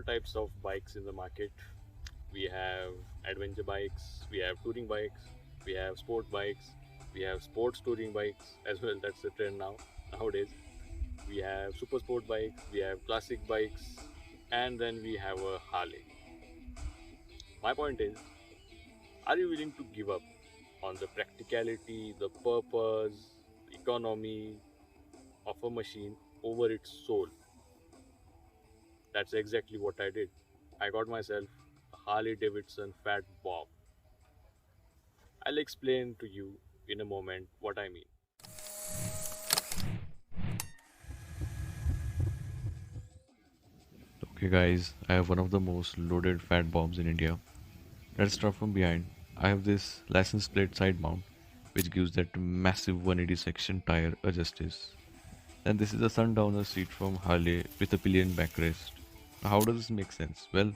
types of bikes in the market. We have adventure bikes, we have touring bikes, we have sport bikes, we have sports touring bikes as well. That's the trend nowadays. We have super sport bikes, we have classic bikes, and then we have a Harley. My point is, are you willing to give up on the practicality, the purpose, the economy of a machine over its soul? That's exactly what I did. I got myself a Harley Davidson Fatbob. I'll explain to you in a moment what I mean. Okay, guys, I have one of the most loaded fat bombs in India. Let's start from behind. I have this license plate side mount, which gives that massive 180 section tire a justice. And this is a sundowner seat from Harley with a pillion backrest. Now, how does this make sense? Well,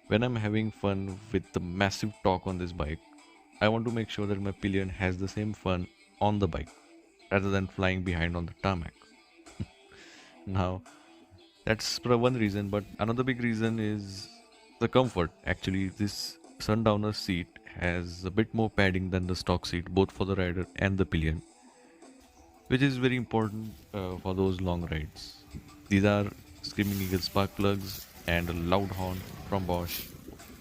when I'm having fun with the massive torque on this bike, I want to make sure that my pillion has the same fun on the bike rather than flying behind on the tarmac. Now, that's one reason, but another big reason is the comfort. Actually, this sundowner seat has a bit more padding than the stock seat, both for the rider and the pillion, which is very important for those long rides. These are Screaming Eagle spark plugs and a loud horn from Bosch.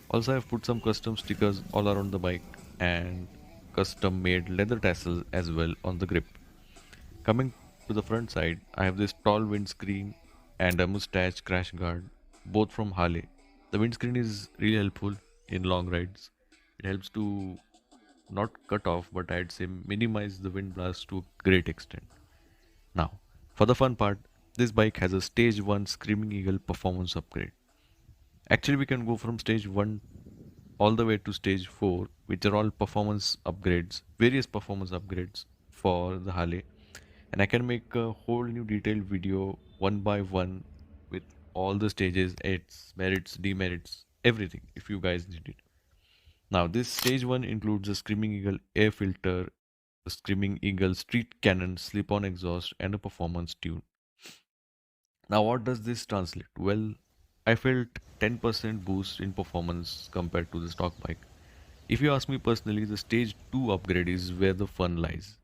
Also, I've put some custom stickers all around the bike and custom made leather tassels as well on the grip. Coming to the front side, I have this tall windscreen and a mustache crash guard, both from Harley. The windscreen is really helpful in long rides. It helps to not cut off, but I'd say minimize the wind blast to a great extent. Now, for the fun part, this bike has a Stage 1 Screaming Eagle performance upgrade. Actually, we can go from Stage 1 all the way to Stage 4, which are all performance upgrades, various performance upgrades for the Harley. And I can make a whole new detailed video one by one with all the stages, its merits, demerits, everything if you guys need it. Now, this stage 1 includes a Screaming Eagle air filter, a Screaming Eagle street cannon, slip on exhaust, and a performance tune. Now, what does this translate? Well, I felt 10% boost in performance compared to the stock bike. If you ask me personally, the stage 2 upgrade is where the fun lies.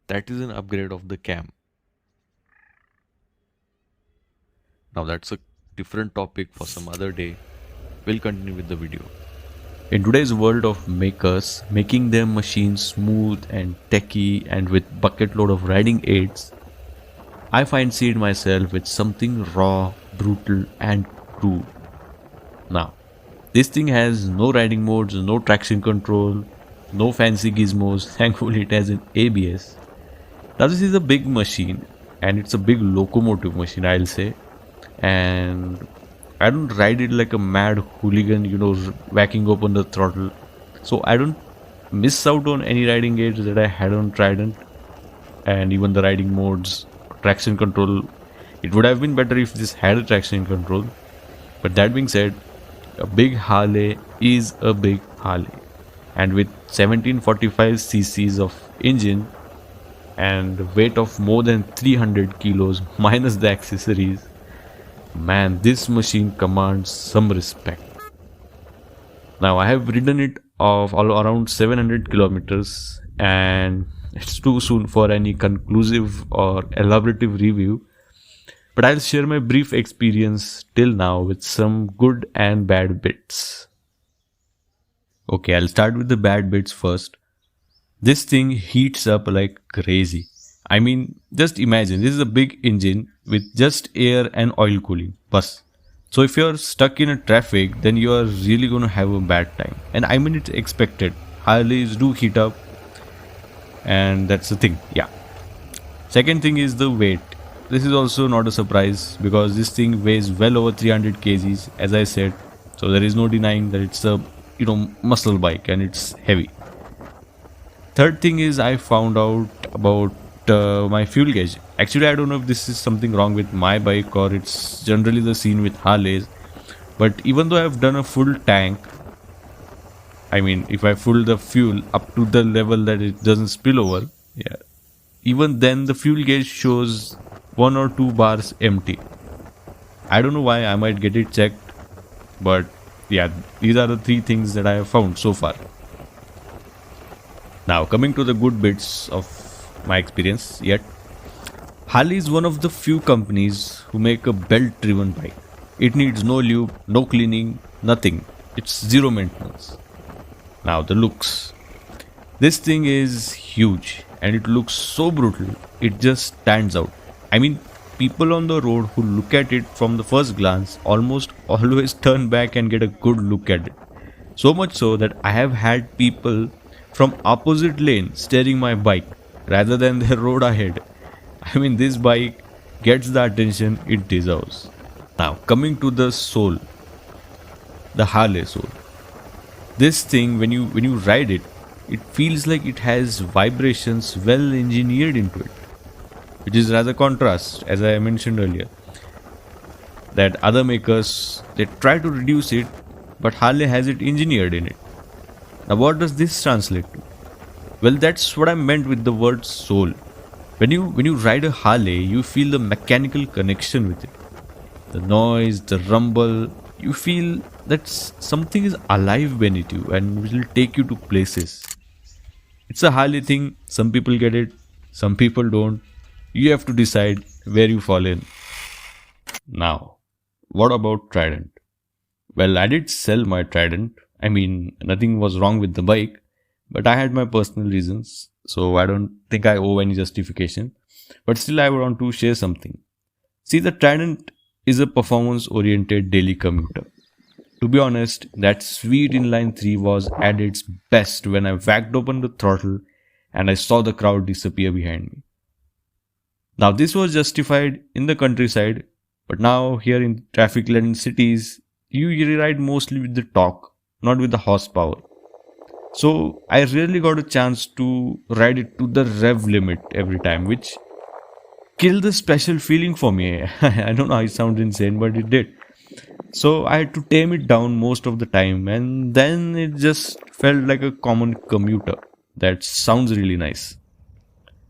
That is an upgrade of the cam. Now, that's a different topic for some other day. We'll continue with the video. In today's world of makers, making their machines smooth and techy and with bucket load of riding aids, I find seeing myself with something raw, brutal and crude. Now, this thing has no riding modes, no traction control, no fancy gizmos, thankfully it has an ABS. Now this is a big machine and it's a big locomotive machine, I'll say, and I don't ride it like a mad hooligan, whacking open the throttle. So I don't miss out on any riding aids that I had on Trident, and even the riding modes, traction control. It would have been better if this had a traction control. But that being said, a big Harley is a big Harley. And with 1745 cc's of engine and weight of more than 300 kilos minus the accessories, man, this machine commands some respect. Now, I have ridden it of all around 700 kilometers and it's too soon for any conclusive or elaborative review, but I'll share my brief experience till now with some good and bad bits. Okay, I'll start with the bad bits first. This thing heats up like crazy. I mean, just imagine, this is a big engine with just air and oil cooling. Bus. So if you're stuck in a traffic, then you are really going to have a bad time. And I mean, it's expected. Harleys do heat up. And that's the thing. Yeah. Second thing is the weight. This is also not a surprise because this thing weighs well over 300 kgs, as I said. So there is no denying that it's a, muscle bike and it's heavy. Third thing is I found out about my fuel gauge. Actually, I don't know if this is something wrong with my bike or it's generally the scene with Harleys. But even though I've done a full tank, I mean, if I fill the fuel up to the level that it doesn't spill over, yeah, even then the fuel gauge shows 1 or 2 bars empty. I don't know why. I might get it checked, but yeah, these are the three things that I have found so far. Now, coming to the good bits of my experience, yet Harley is one of the few companies who make a belt-driven bike. It needs no lube, no cleaning, nothing. It's zero maintenance. Now, the looks. This thing is huge and it looks so brutal, it just stands out. I mean, people on the road who look at it from the first glance almost always turn back and get a good look at it. So much so that I have had people from opposite lane staring my bike rather than the road ahead. I mean, this bike gets the attention it deserves. Now, coming to the soul, the Harley soul. This thing, when you ride it, it feels like it has vibrations well engineered into it, which is rather contrast, as I mentioned earlier. That other makers they try to reduce it, but Harley has it engineered in it. Now, what does this translate to? Well, that's what I meant with the word soul. When you ride a Harley, you feel the mechanical connection with it. The noise, the rumble, you feel that something is alive beneath you and will take you to places. It's a Harley thing. Some people get it, some people don't. You have to decide where you fall in. Now, what about Trident? Well, I did sell my Trident. I mean, nothing was wrong with the bike, but I had my personal reasons, so I don't think I owe any justification. But still, I want to share something. See, the Trident is a performance-oriented daily commuter. To be honest, that sweet inline 3 was at its best when I whacked open the throttle and I saw the crowd disappear behind me. Now, this was justified in the countryside, but now here in traffic-laden cities, you ride mostly with the torque, not with the horsepower. So I rarely got a chance to ride it to the rev limit every time, which killed the special feeling for me. I don't know how it sounds insane, but it did. So I had to tame it down most of the time, and then it just felt like a common commuter. That sounds really nice.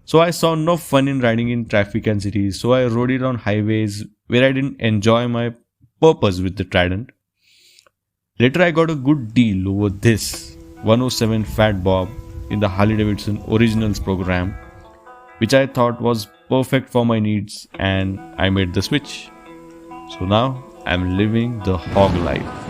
So I saw no fun in riding in traffic and cities, so I rode it on highways where I didn't enjoy my purpose with the Trident. Later I got a good deal over this 107 Fatbob in the Harley Davidson Originals program, which I thought was perfect for my needs, and I made the switch. So now I'm living the HOG life.